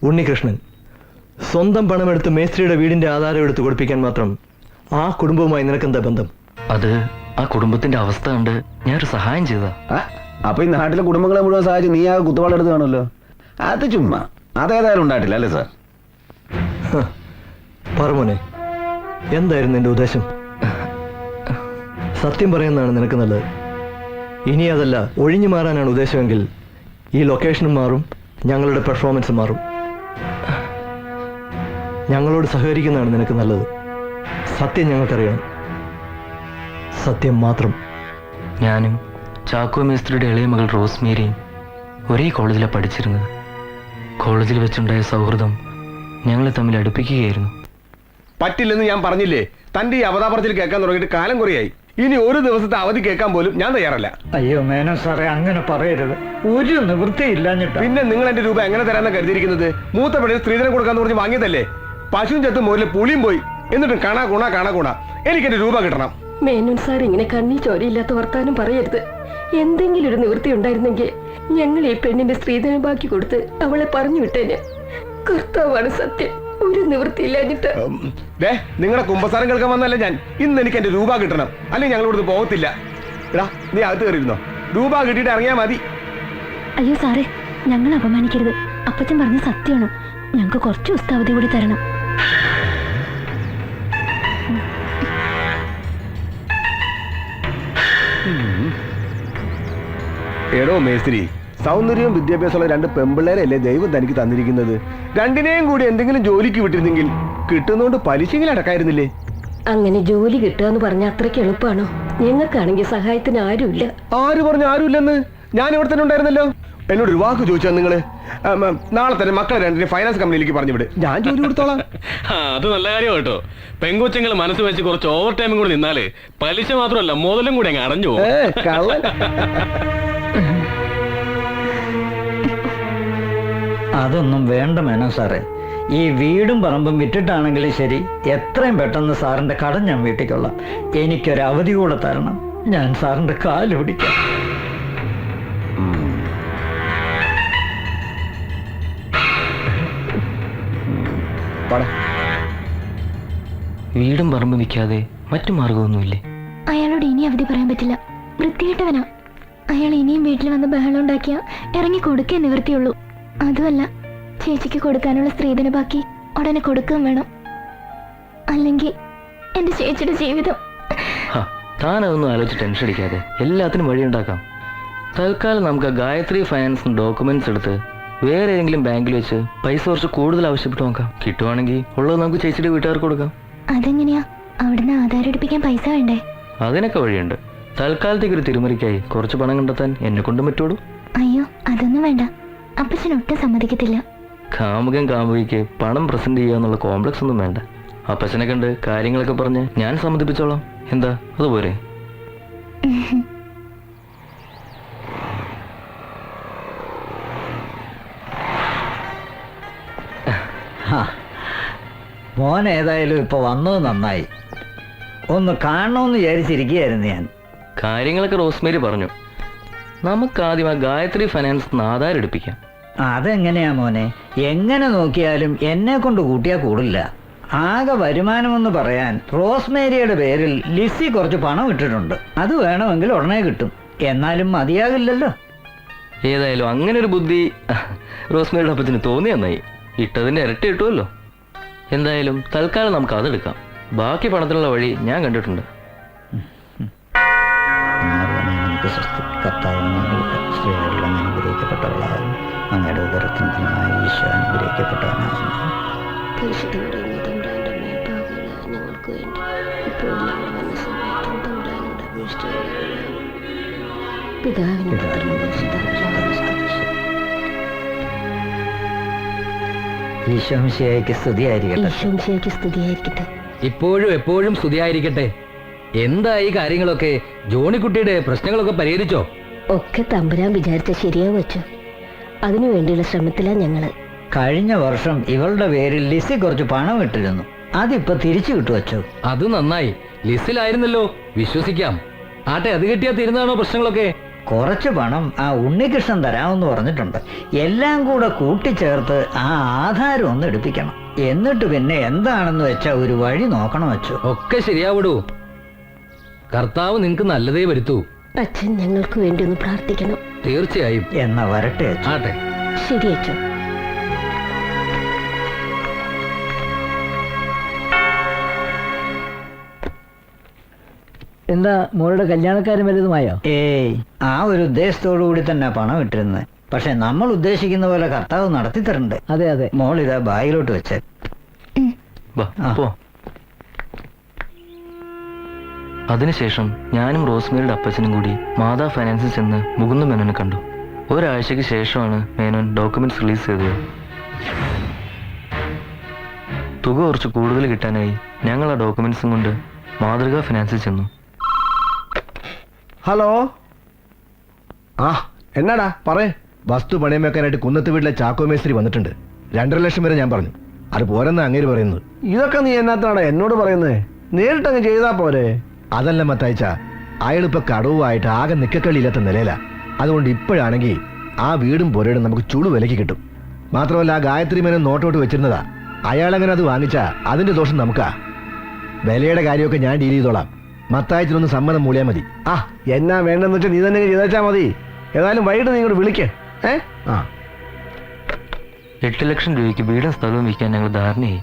ഉണ്ണികൃഷ്ണൻ സ്വന്തം പണമെടുത്ത് മേസ്ത്രിയുടെ വീടിന്റെ ആധാരം എടുത്ത് കൊടുപ്പിക്കാൻ മാത്രം ആ കുടുംബവുമായി നിനക്കെന്താ ബന്ധം? അത് ആ കുടുംബത്തിന്റെ അവസ്ഥ കണ്ട് ഞാനൊരു സഹായം ചെയ്താ. അപ്പൊ ഈ നാട്ടിലെ കുടുംബങ്ങളെ മുഴുവൻ സഹായിച്ച് നീ ആ കുത്തുവാളെടുത്ത് കാണുമല്ലോ. അത് ചുമ്മാ, അതേതായാലും ഉണ്ടായിട്ടില്ല അല്ലേ സാർ? പറമോനെ, എന്തായിരുന്നു നിന്റെ ഉദ്ദേശം? സത്യം പറയുന്നതാണ് നിനക്ക് നല്ലത്. ഇനി അതല്ല ഒഴിഞ്ഞു മാറാനാണ് ഉദ്ദേശമെങ്കിൽ ഈ ലൊക്കേഷനും മാറും, ഞങ്ങളുടെ പെർഫോമൻസ് മാറും. ഞങ്ങളോട് സഹകരിക്കുന്നതാണ് നിനക്ക് നല്ലത്. സത്യം ഞങ്ങൾക്കറിയണം, സത്യം മാത്രം. ഞാനും ചാക്കോ മേസ്ത്രിയുടെ ഇളയ മകൾ റോസ്മേരിയും ഒരേ കോളേജിലാണ് പഠിച്ചിരുന്നത്. കോളേജിൽ വെച്ചുണ്ടായ സൗഹൃദം ഞങ്ങളെ തമ്മിൽ അടുപ്പിക്കുകയായിരുന്നു. പറ്റില്ലെന്ന് ഞാൻ പറഞ്ഞില്ലേ? തന്റെ ഈ അവതാപറച്ചിൽ കേൾക്കാൻ തുടങ്ങിയിട്ട് കാലം കുറയായി. ഇനി ഒരു ദിവസത്തെ അവധി കേൾക്കാൻ പോലും ഞാൻ തയ്യാറല്ല. അയ്യോ മേനോൻ സാറേ, അങ്ങനെ പറയരുത്. ഒരു നിവൃത്തിയില്ലാഞ്ഞിട്ട്. പിന്നെ നിങ്ങൾ എന്റെ രൂപ എങ്ങനെ തരാന്ന് കരുതിയിരിക്കുന്നത്? മൂത്ത പെണ്ണിന് സ്ത്രീധനം കൊടുക്കാന്ന് പറഞ്ഞ് വാങ്ങിയതല്ലേ? പശുവും ചത്ത് മോരിലെ പുളിയും പോയി. എന്നിട്ടും കാണാ ഗുണ എനിക്ക് എന്റെ രൂപ കിട്ടണം. മേനോൻ സാർ ഇങ്ങനെ കണ്ണി ചോരയില്ലാത്ത വർത്താനം പറയരുത്. എന്തെങ്കിലും ഒരു നിവൃത്തി ഉണ്ടായിരുന്നെങ്കിൽ ഞങ്ങൾ ഈ പെണ്ണിന്റെ സ്ത്രീധനം ബാക്കി കൊടുത്ത് അവളെ പറഞ്ഞു വിട്ടേന്. കർത്താവാണ് സത്യം, ഒരു നിവൃത്തിയില്ലാഞ്ഞിട്ട്. നിങ്ങളുടെ കുമ്പസാരം കേൾക്കാൻ വന്നല്ല ഞാൻ. ഇന്ന് എനിക്ക് എന്റെ രൂപ കിട്ടണം, അല്ലെങ്കിൽ ഞങ്ങൾ ഇവിടുന്ന് പോകത്തില്ല. എടാ, നീ അകത്ത് കയറിയിരുന്നോ? രൂപ കിട്ടിയിട്ട് ഇറങ്ങിയാ മതി. അയ്യോ സാറേ, ഞങ്ങൾ അപമാനിക്കരുത്. അപ്പച്ചൻ പറഞ്ഞ സത്യമാണ്. ഞങ്ങൾക്ക് കുറച്ച് ദിവസത്തെ അവധി കൂടി തരണം. എടോ മേസ്ത്രി, സൗന്ദര്യവും വിദ്യാഭ്യാസമുള്ള രണ്ട് പെമ്പിള്ളേരല്ലേ ദൈവം തനിക്ക് തന്നിരിക്കുന്നത്. രണ്ടിനെയും കൂടി എന്തെങ്കിലും ജോലിക്ക് വിട്ടിരുന്നെങ്കിൽ കിട്ടുന്നോണ്ട് പലിശയിൽ അടക്കായിരുന്നില്ലേ? അങ്ങനെ ജോലി കിട്ടുക എന്ന് പറഞ്ഞ അത്രയ്ക്ക് എളുപ്പമാണോ? ഞങ്ങൾക്കാണെങ്കിൽ സഹായത്തിന് ആരുമില്ല. ആര് പറഞ്ഞു ആരുമില്ലെന്ന്? ഞാൻ ഇവിടെ തന്നെ ഉണ്ടായിരുന്നല്ലോ. എന്നോട് ഒരു വാക്ക് ചോദിച്ചാൽ നിങ്ങള് നാളെ തന്നെ മക്കളെ രണ്ടിനെ ഫൈനാൻസ് കമ്പനിയിലേക്ക് പറഞ്ഞു വിട്, ഞാൻ ജോലി കൊടുത്തോളാം. അത് നല്ല കാര്യം കേട്ടോ. പെങ്കൊച്ചങ്ങൾ മനസ്സ് വെച്ച് കുറച്ച് ഓവർ ടൈമും കൂടി നിന്നാല് പലിശ മാത്രമല്ല മുതലും കൂടി അങ്ങ് അടഞ്ഞു പോകും. അതൊന്നും വേണ്ട മേനോൻ സാറേ. ഈ വീടും പറമ്പും വിറ്റിട്ടാണെങ്കിലും ശരി, എത്രയും പെട്ടെന്ന് സാറിന്റെ കടം ഞാൻ വീട്ടിക്കൊള്ളാം. എനിക്കൊരു അവധി കൂടെ തരണം. ഞാൻ സാറിന്റെ കാല് പിടിക്കാം. വീടും പറമ്പും വിൽക്കാതെ മറ്റു മാർഗമൊന്നുമില്ലേ? അയാളോട് ഇനി അവധി പറയാൻ പറ്റില്ല. വൃത്തികെട്ടവനാ അയാൾ. ഇനിയും വീട്ടിൽ വന്ന് ബഹളം ഉണ്ടാക്കിയാ ഇറങ്ങി കൊടുക്കേ നിവൃത്തിയുള്ളൂ. അതുമല്ല, ചേച്ചിക്ക് കൊടുക്കാനുള്ള സ്ത്രീധന ബാക്കി ഉടനെ കൊടുക്കുകയും വേണം. അല്ലെങ്കിൽ എന്റെ ചേച്ചിയുടെ ജീവിതം. താനതൊന്നും ആലോചിച്ച് ടെൻഷൻ അടിക്കാതെ എല്ലാത്തിനും വഴിയുണ്ടാക്കാം. തൽക്കാലം നമുക്ക് ഗായത്രി ഫൈനാൻസ് ഡോക്യുമെന്റ്സ് എടുത്ത് വേറെ ഏതെങ്കിലും ബാങ്കിൽ വെച്ച് പൈസ കുറച്ച് കൂടുതൽ ആവശ്യപ്പെട്ട് നോക്കാം. കിട്ടുവാണെങ്കിൽ ഉള്ളത് നമുക്ക് ചേച്ചിയുടെ വീട്ടുകാർക്ക് കൊടുക്കാം. അതെങ്ങനെയാ? അവിടുന്ന് ആധാരം എടുപ്പിക്കാൻ പൈസ വേണ്ടേ? അതിനൊക്കെ വഴിയുണ്ട്. തൽക്കാലത്തേക്ക് ഒരു തിരുമറിക്കായി കുറച്ച് പണം കണ്ടെത്താൻ എന്നെ കൊണ്ടും പറ്റുള്ളൂ. അയ്യോ, അതൊന്നും വേണ്ട. അപ്പച്ചൻ ഒട്ടും സമ്മതിക്കത്തില്ല. കാമുകൻ കാമുകിക്ക് പണം പ്രസന്റ് ചെയ്യാന്നുള്ള കോംപ്ലക്സ് ഒന്നും വേണ്ട. അപ്പച്ചനെ കണ്ട് കാര്യങ്ങളൊക്കെ പറഞ്ഞ് ഞാൻ സമ്മതിപ്പിച്ചോളാം. എന്താ, അതുപോലെ? മോൻ ഏതായാലും ഇപ്പൊ വന്നത് നന്നായി. ഒന്ന് കാണണമെന്ന് വിചാരിച്ചിരിക്കുകയായിരുന്നു ഞാൻ. കാര്യങ്ങളൊക്കെ റോസ്മേരി പറഞ്ഞു. നമുക്കാദ്യം ആ ഗായത്രി ഫൈനാൻസ് ആധാരം എടുപ്പിക്കാം. അതെങ്ങനെയാ മോനെ? എങ്ങനെ നോക്കിയാലും എന്നെ കൊണ്ട് കൂട്ടിയാൽ കൂടില്ല. ആകെ വരുമാനമെന്ന് പറയാൻ റോസ്മേരിയുടെ പേരിൽ ലിസി കുറച്ച് പണം ഇട്ടിട്ടുണ്ട്. അത് വേണമെങ്കിൽ ഉടനെ കിട്ടും. എന്നാലും മതിയാകില്ലല്ലോ. ഏതായാലും അങ്ങനെ ഒരു ബുദ്ധി റോസ്മേരിയുടെ അപ്പത്തിന് തോന്നി നന്നായി. ഇട്ടതിന്റെ ഇരട്ടി കിട്ടുമല്ലോ. എന്തായാലും തൽക്കാലം നമുക്ക് അതെടുക്കാം. ബാക്കി പണത്തിനുള്ള വഴി ഞാൻ കണ്ടിട്ടുണ്ട്. അനുഗ്രഹിക്കപ്പെട്ടവളാകുന്നു. അങ്ങയുടെ ഉദരത്തിന് ഫലമായി ഈശോ അനുഗ്രഹിക്കപ്പെട്ടവനാകുന്നു. ഞങ്ങൾക്ക് വേണ്ടി ഇപ്പോൾ വന്ന സമയത്തും തമ്പുരാനോട് അപേക്ഷിച്ചു. പിതാവിനും ഈശോമിശിഹായ്ക്ക് സ്തുതിയായിരിക്കട്ടെ. ഈശോമിശിഹായ്ക്ക് സ്തുതിയായിരിക്കട്ടെ. ഇപ്പോഴും എപ്പോഴും സ്തുതിയായിരിക്കട്ടെ. എന്തായി കാര്യങ്ങളൊക്കെ? ജോണിക്കുട്ടിയുടെ പ്രശ്നങ്ങളൊക്കെ പരിഹരിച്ചോ? ഒക്കെ തമ്പുരാൻ വിചാരിച്ച ശരിയാവും വെച്ചു. അതിനു വേണ്ടിയുള്ള ശ്രമത്തിലാണ് ഞങ്ങള്. കഴിഞ്ഞ വർഷം ഇവളുടെ പേരിൽ ലിസി കുറച്ച് പണം ഇട്ടിരുന്നു. അതിപ്പോ തിരിച്ചു കിട്ടുവച്ചോ? അത് നന്നായി. ലിസ്റ്റിലായിരുന്നല്ലോ, വിശ്വസിക്കാം. ആട്ടെ, അത് കിട്ടിയാ തീരുന്നതാണോ പ്രശ്നങ്ങളൊക്കെ? കുറച്ച് പണം ആ ഉണ്ണികൃഷ്ണൻ തരാമെന്ന് പറഞ്ഞിട്ടുണ്ട്. എല്ലാം കൂടെ കൂട്ടിച്ചേർത്ത് ആ ആധാരം ഒന്ന് എടുപ്പിക്കണം. എന്നിട്ട് പിന്നെ എന്താണെന്ന് വെച്ചാ ഒരു വഴി നോക്കണം വെച്ചു. ഒക്കെ ശരിയാവിടൂ. കർത്താവ് നിനക്ക് നല്ലതേ വരുത്തൂ. അച്ഛൻ ഞങ്ങൾക്ക് വേണ്ടി ഒന്ന് പ്രാർത്ഥിക്കണം. തീർച്ചയായും. എന്നാ വരട്ടെ അച്ഛൻ. ആട്ടെ. ശരി അച്ഛൻ. എന്താ മോളുടെ കല്യാണക്കാരും വലുതുമായോ? ഏയ്, ആ ഒരു ഉദ്ദേശത്തോടു കൂടി തന്നെ പണം ഇട്ടിരുന്നത്. പക്ഷെ നമ്മൾ ഉദ്ദേശിക്കുന്ന പോലെ കർത്താവ് നടത്തി തരണ്ടേ? അതെ അതെ. മോൾ ഇതാ ബാഗിലോട്ട് വെച്ചേ. വാ, പോ. അതിനുശേഷം ഞാനും റോസ്മേരിയുടെ അപ്പച്ചനും കൂടി മാതാ ഫൈനാൻസിൽ ചെന്ന് മുകുന്ദ മേനോനെ കണ്ടു. ഒരാഴ്ചയ്ക്ക് ശേഷമാണ് മേനോൻ ഡോക്യുമെന്റ്സ് റിലീസ് ചെയ്തത്. തുക കുറച്ച് കൂടുതൽ കിട്ടാനായി ഞങ്ങൾ ആ ഡോക്യുമെന്റ്സും കൊണ്ട് മാതൃകാ ഫിനാൻസിൽ ചെന്നു. ഹലോ. ആ എന്നാടാ പറയേ. വസ്തു പണയം വെക്കാനായിട്ട് കുന്നത്ത് വീട്ടിലെ ചാക്കോ മേസ്ത്രി വന്നിട്ടുണ്ട്. 2.5 ലക്ഷം വരെ ഞാൻ പറഞ്ഞു. അത് പോരെന്ന് അങ്ങേര് പറയുന്നത്. ഇതൊക്കെ നീ എന്നാത്താടാ എന്നോട് പറയുന്നത്? നേരിട്ടങ്ങ് ചെയ്താ പോരെ? അതല്ല മത്തായിച്ച, അയാളിപ്പോ കടവുമായിട്ട് ആകെ നിക്കക്കളിയില്ലാത്ത നിലയിലാ. അതുകൊണ്ട് ഇപ്പോഴാണെങ്കിൽ ആ വീടും പുരയിടും നമുക്ക് ചുളു വിലക്ക് കിട്ടും. മാത്രമല്ല ആ ഗായത്രി മേനോൻ നോട്ടോട്ട് വെച്ചിരുന്നതാ. അയാളങ്ങനെ അത് വാങ്ങിച്ചാ അതിന്റെ ദോഷം നമുക്കാ. വിലയുടെ കാര്യമൊക്കെ ഞാൻ ഡീൽ ചെയ്തോളാം. മത്തായത്തിനൊന്ന് സമ്മതം മൂളിയാൽ മതി. ആ എന്നാ വേണ്ടെന്ന് വെച്ചാൽ നീ തന്നെ ചെയ്താച്ചാ മതി. ഏതായാലും വൈകിട്ട് നീ ഇങ്ങോട്ട് വിളിക്കേ. ആ 8 ലക്ഷം രൂപയ്ക്ക് വീടും സ്ഥലവും വിൽക്കാൻ ഞങ്ങൾ ധാരണയായി.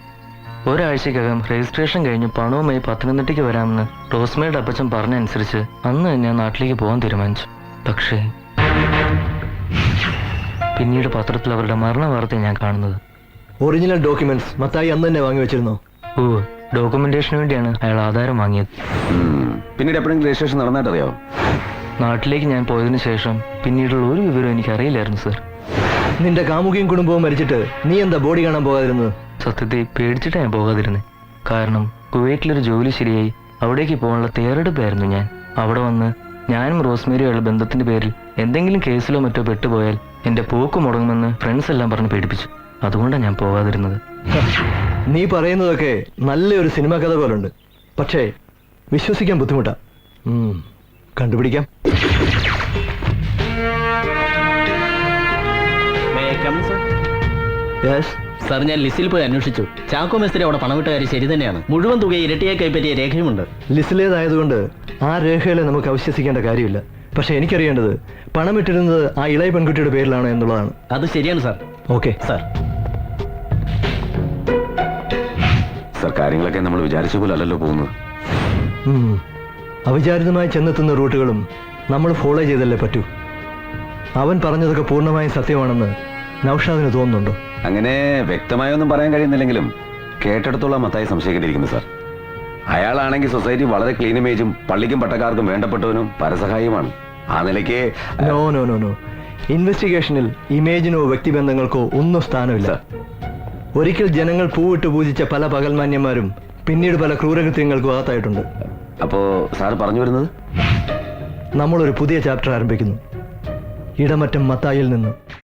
ഒരാഴ്ചക്കകം രജിസ്ട്രേഷൻ കഴിഞ്ഞ് പണവുമായി പത്തനംതിട്ടയ്ക്ക് വരാമെന്ന് റോസ്മേയുടെ അപ്പച്ചൻ പറഞ്ഞനുസരിച്ച് അന്ന് തന്നെ നാട്ടിലേക്ക് പോകാൻ തീരുമാനിച്ചു. പക്ഷേ പിന്നീട് പത്രത്തിൽ അവരുടെ മരണ വാർത്ത ഞാൻ കാണുന്നത്. ഒറിജിനൽ ഡോക്യുമെന്റ്സ് മത്തായി അന്ന് തന്നെ വാങ്ങി വെച്ചിരുന്നോ? ഓ, ഡോക്യുമെന്റേഷന് വേണ്ടിയാണ് അയാൾ ആധാരം വാങ്ങിയത്. പിന്നീട് എപ്പോഴെങ്കിലും രജിസ്ട്രേഷൻ നടന്നായിട്ടറിയാവോ? നാട്ടിലേക്ക് ഞാൻ പോയതിനു ശേഷം പിന്നീടുള്ള ഒരു വിവരം എനിക്ക് അറിയില്ലായിരുന്നു സർ. നിന്റെ കാമുകിയും കുടുംബവും മരിച്ചിട്ട് നീ എന്താ ബോഡി കാണാൻ പോകാതിരുന്നത്? സത്യത്തെ പേടിച്ചിട്ടാണ് ഞാൻ പോകാതിരുന്നത്. കാരണം കുവൈറ്റിലൊരു ജോലി ശരിയായി അവിടേക്ക് പോകാനുള്ള തയ്യാറെടുപ്പായിരുന്നു ഞാൻ. അവിടെ വന്ന് ഞാനും റോസ്മേരിയുള്ള ബന്ധത്തിന്റെ പേരിൽ എന്തെങ്കിലും കേസിലോ മറ്റോ പെട്ടുപോയാൽ എന്റെ പോക്ക് മുടങ്ങുമെന്ന് ഫ്രണ്ട്സ് എല്ലാം പറഞ്ഞ് പേടിപ്പിച്ചു. അതുകൊണ്ടാണ് ഞാൻ പോകാതിരുന്നത്. നീ പറയുന്നതൊക്കെ നല്ലൊരു സിനിമാ കഥ പോലുണ്ട്. പക്ഷേ വിശ്വസിക്കാൻ ബുദ്ധിമുട്ടാ. കണ്ടുപിടിക്കാം. സാർ, ഞാൻ ലിസ്റ്റിൽ പോയി അന്വേഷിച്ചു. ചാക്കോ മേസ്ത്രി അവിടെ പണമിട്ട കാര്യം ശരി തന്നെയാണ്. മുഴുവൻ തുക ഇരട്ടിയായി കൈപ്പറ്റിയ രേഖയുമുണ്ട്. ലിസ്റ്റിലേതായതുകൊണ്ട് ആ രേഖകളെ നമുക്ക് അവിശ്വസിക്കേണ്ട കാര്യമില്ല. പക്ഷെ എനിക്കറിയേണ്ടത് പണമിട്ടിരുന്നത് ആ ഇളയ പെൺകുട്ടിയുടെ പേരിലാണോ എന്നുള്ളതാണ്. അത് ശരിയാണ് സാർ. Okay sir. സാർ, കാര്യങ്ങളൊക്കെ നമ്മൾ വിചാരിച്ച പോലെ അല്ലല്ലോ പോകുന്നത്. അവിചാരിതമായി ചെന്നെത്തുന്ന റൂട്ടുകളും നമ്മൾ ഫോളോ ചെയ്തല്ലേ പറ്റൂ. അവൻ പറഞ്ഞതൊക്കെ പൂർണ്ണമായും സത്യമാണെന്ന് നൗഷാദിന് തോന്നുന്നുണ്ടോ? അങ്ങനെ വ്യക്തമായൊന്നും പറയാൻ കഴിയുന്നില്ലെങ്കിലും കേട്ടെടുത്തോളം മത്തായി സംശയിക്കേണ്ടിയിരിക്കുന്നു സാർ. അയാളാണെങ്കിൽ സൊസൈറ്റി വളരെ ക്ലീൻ ഇമേജും പള്ളിക്കും പട്ടക്കാർക്കും വേണ്ടപ്പെട്ടവനും പരസഹായിയുമാണ്. ആ നിലയ്ക്ക് നോ നോ നോ നോ ഇൻവെസ്റ്റിഗേഷനിൽ ഇമേജിനോ വ്യക്തിബന്ധങ്ങൾക്കോ ഒന്നും സ്ഥാനമില്ല. ഒരിക്കൽ ജനങ്ങൾ പൂവിട്ട് പൂജിച്ച പല പകൽമാന്യന്മാരും പിന്നീട് പല ക്രൂരകൃത്യങ്ങൾക്കും അകത്തായിട്ടുണ്ട്. അപ്പോ സാർ പറഞ്ഞു വരുന്നത് നമ്മളൊരു പുതിയ ചാപ്റ്റർ ആരംഭിക്കുന്നു. ഇടമറ്റം മത്തായിൽ നിന്ന്.